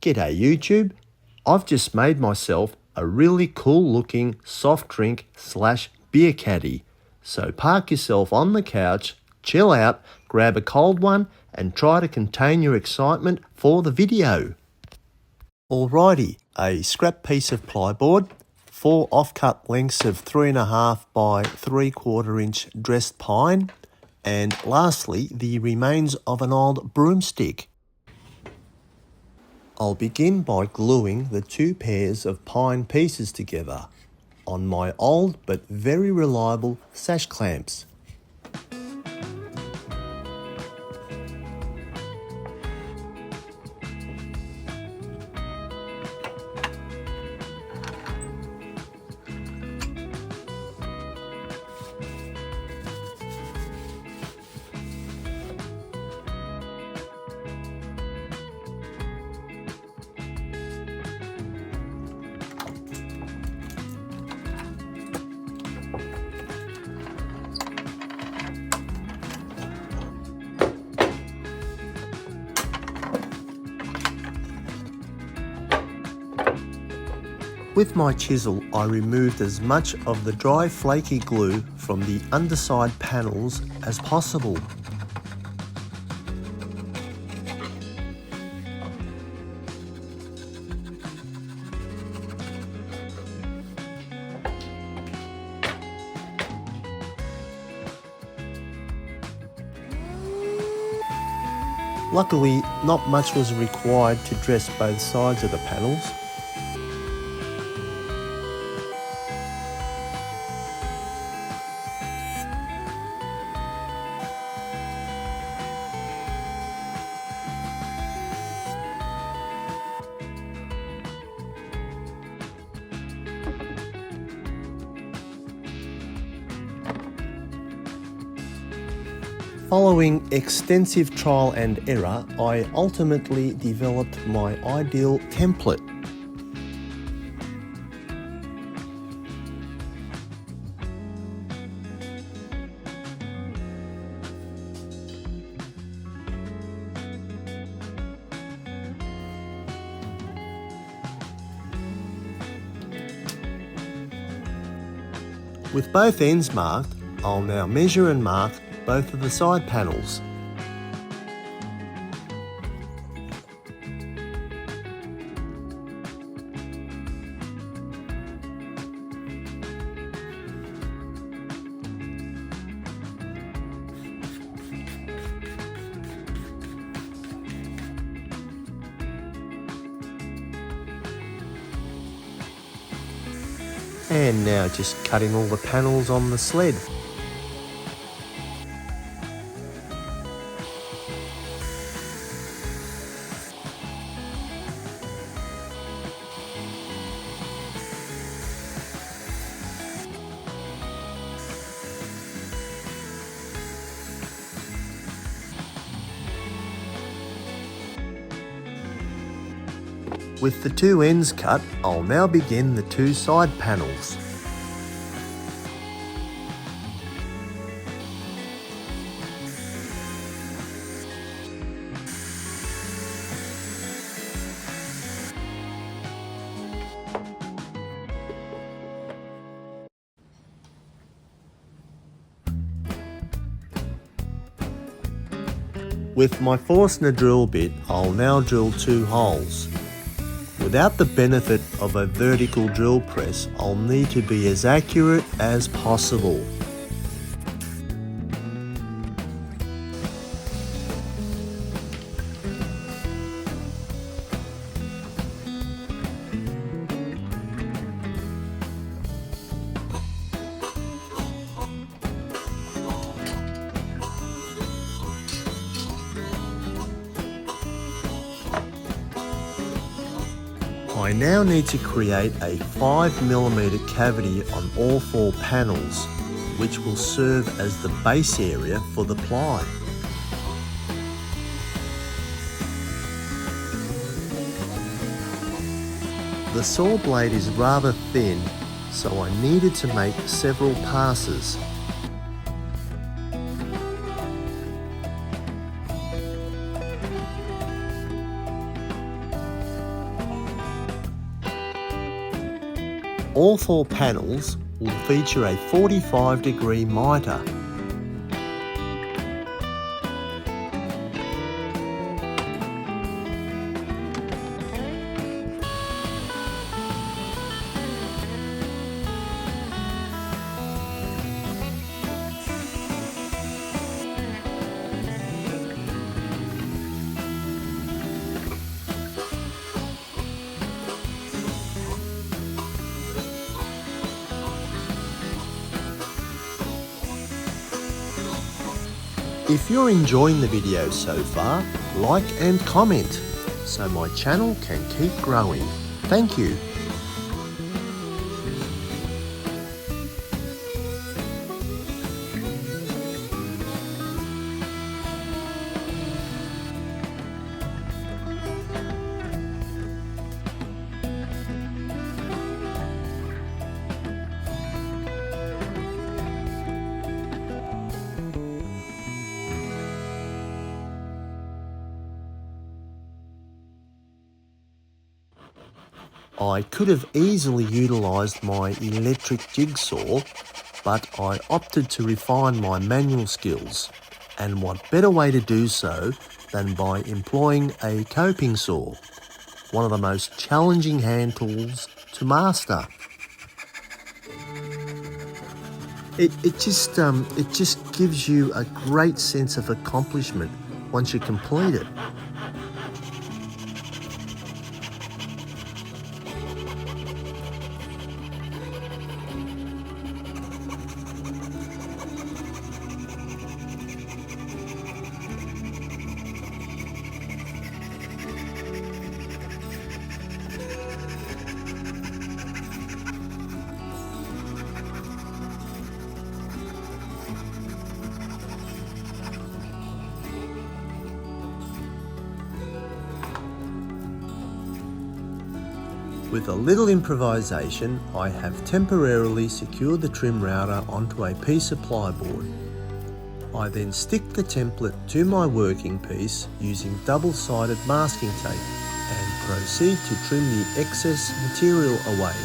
G'day YouTube, I've just made myself a really cool looking soft drink / beer caddy. So park yourself on the couch, chill out, grab a cold one and try to contain your excitement for the video. Alrighty, a scrap piece of plyboard, 4 offcut lengths of 3.5 by 3/4 inch dressed pine, and lastly the remains of an old broomstick. I'll begin by gluing the 2 pairs of pine pieces together on my old but very reliable sash clamps. With my chisel, I removed as much of the dry flaky glue from the underside panels as possible. Luckily, not much was required to dress both sides of the panels. Following extensive trial and error, I ultimately developed my ideal template. With both ends marked, I'll now measure and mark both of the side panels. And now just cutting all the panels on the sled. With the 2 ends cut, I'll now begin the 2 side panels. With my Forstner drill bit, I'll now drill 2 holes. Without the benefit of a vertical drill press, I'll need to be as accurate as possible. I now need to create a 5mm cavity on all 4 panels, which will serve as the base area for the ply. The saw blade is rather thin, so I needed to make several passes. All 4 panels will feature a 45-degree mitre. If you're enjoying the video so far, like and comment so my channel can keep growing. Thank you. I could have easily utilised my electric jigsaw, but I opted to refine my manual skills, and what better way to do so than by employing a coping saw, one of the most challenging hand tools to master. It just gives you a great sense of accomplishment once you complete it. With a little improvisation, I have temporarily secured the trim router onto a piece of plyboard. I then stick the template to my working piece using double-sided masking tape and proceed to trim the excess material away.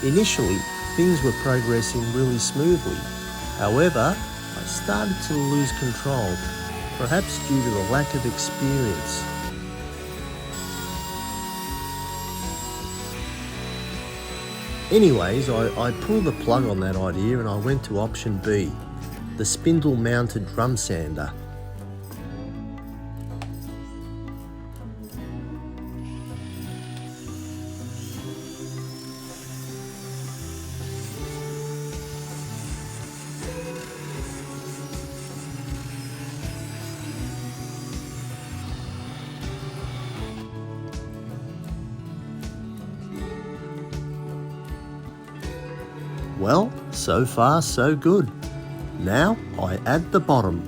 Initially, things were progressing really smoothly. However, I started to lose control, perhaps due to the lack of experience. Anyways, I pulled the plug on that idea and I went to option B, the spindle-mounted drum sander. Well, so far so good. Now I add the bottom.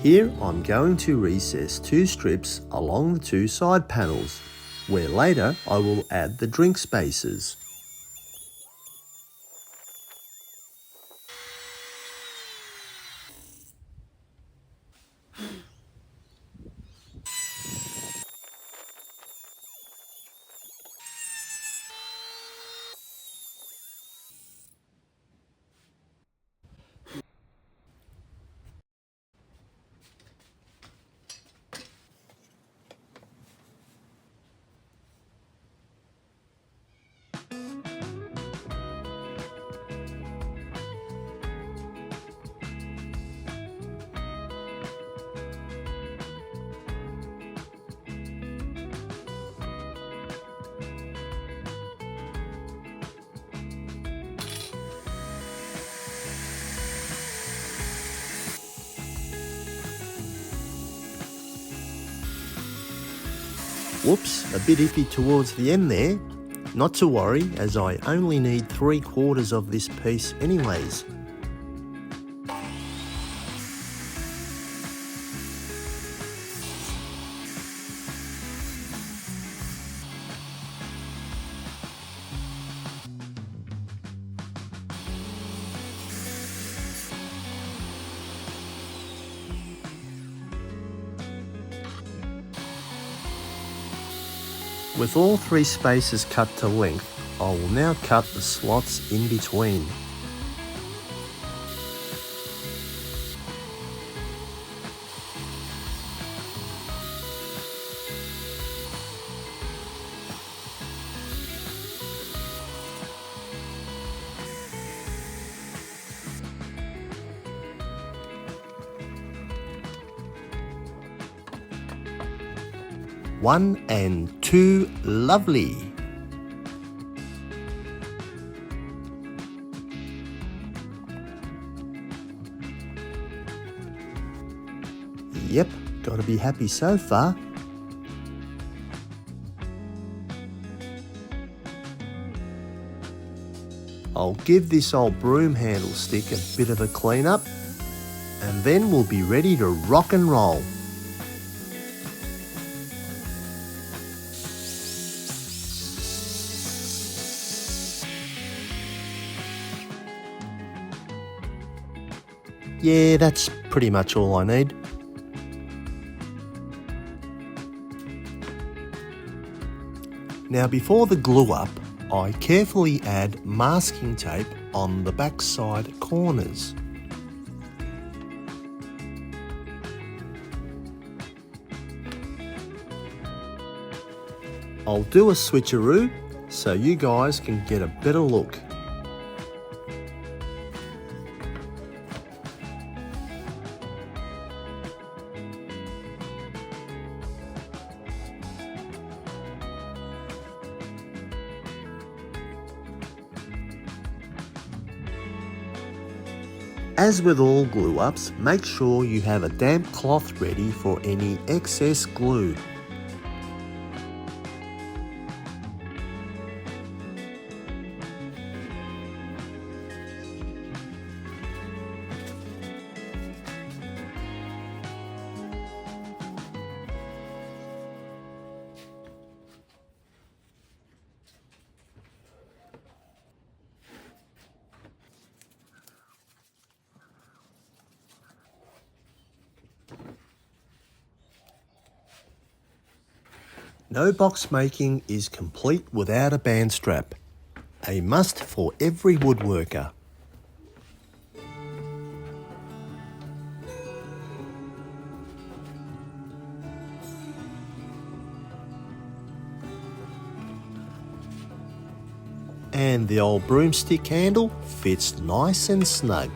Here I'm going to recess 2 strips along the 2 side panels, where later I will add the drink spaces. Whoops, a bit iffy towards the end there. Not to worry, as I only need 3/4 of this piece anyways. With all 3 spaces cut to length, I will now cut the slots in between. One and two, lovely. Yep, gotta be happy so far. I'll give this old broom handle stick a bit of a clean up, and then we'll be ready to rock and roll. Yeah, that's pretty much all I need. Now before the glue up, I carefully add masking tape on the backside corners. I'll do a switcheroo so you guys can get a better look. As with all glue ups, make sure you have a damp cloth ready for any excess glue. No box making is complete without a band strap, a must for every woodworker. And the old broomstick handle fits nice and snug.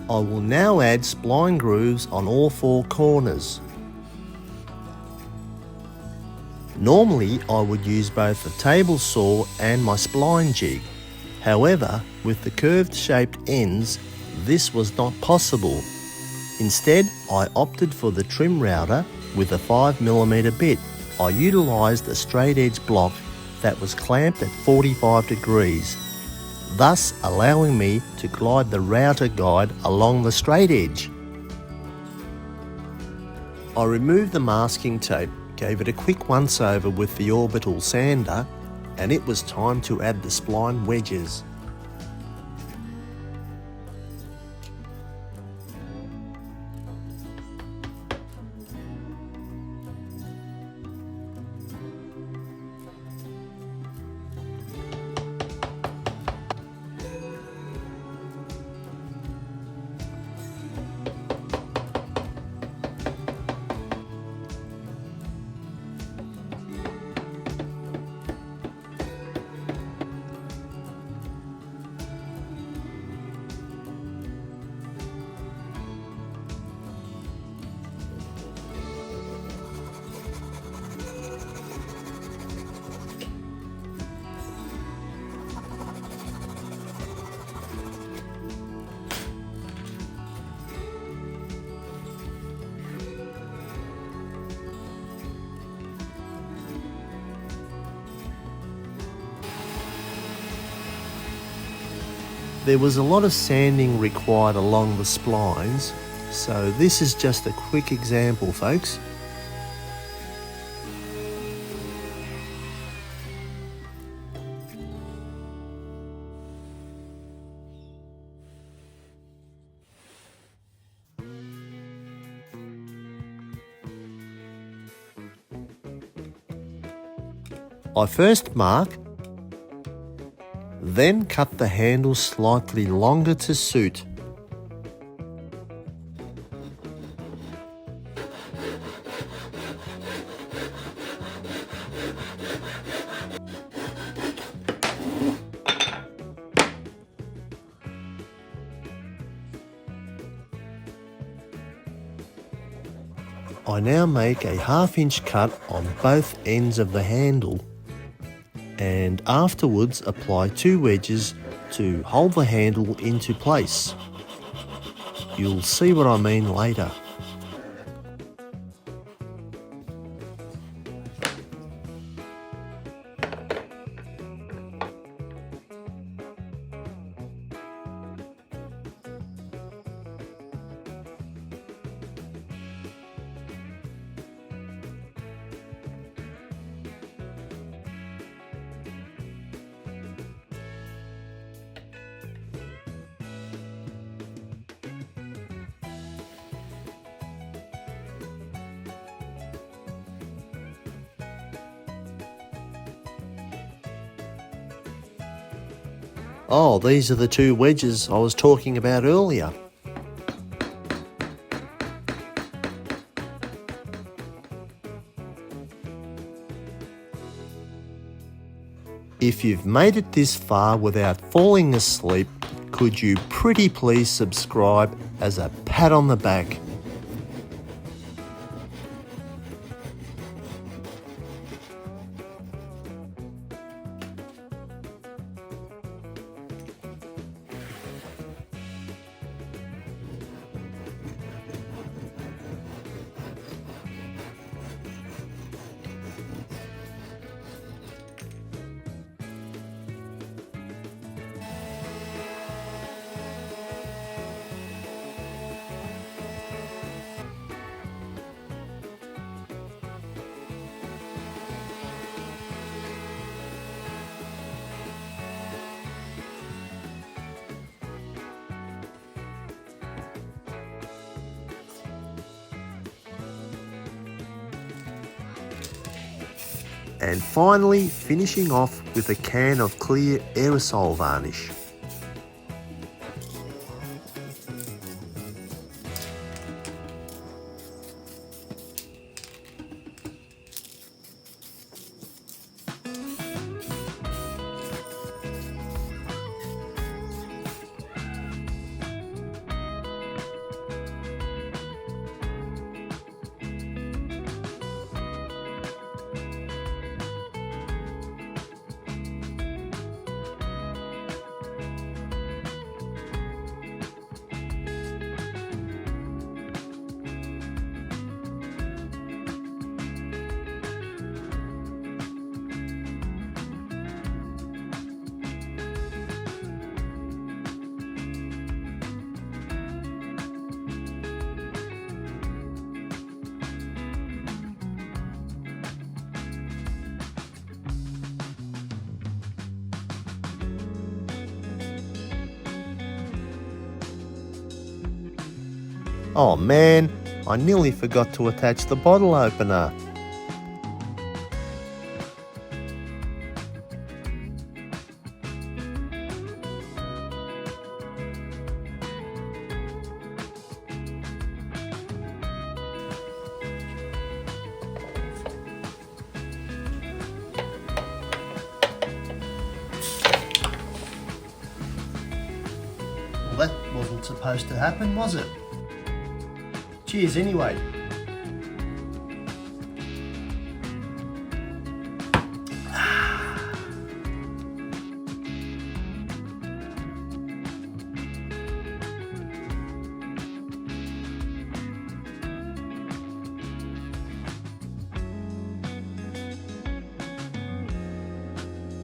I will now add spline grooves on all 4 corners. Normally I would use both a table saw and my spline jig. However, with the curved shaped ends, this was not possible. Instead, I opted for the trim router with a 5mm bit. I utilised a straight edge block that was clamped at 45 degrees. Thus allowing me to glide the router guide along the straight edge. I removed the masking tape, gave it a quick once over with the orbital sander, and it was time to add the spline wedges. There was a lot of sanding required along the splines, so this is just a quick example, folks. I first mark, then cut the handle slightly longer to suit. I now make a 1/2 inch cut on both ends of the handle, and afterwards apply 2 wedges to hold the handle into place. You'll see what I mean later. Oh, these are the 2 wedges I was talking about earlier. If you've made it this far without falling asleep, could you pretty please subscribe as a pat on the back? And finally, finishing off with a can of clear aerosol varnish. Oh man, I nearly forgot to attach the bottle opener. Well, that wasn't supposed to happen, was it? Cheers anyway.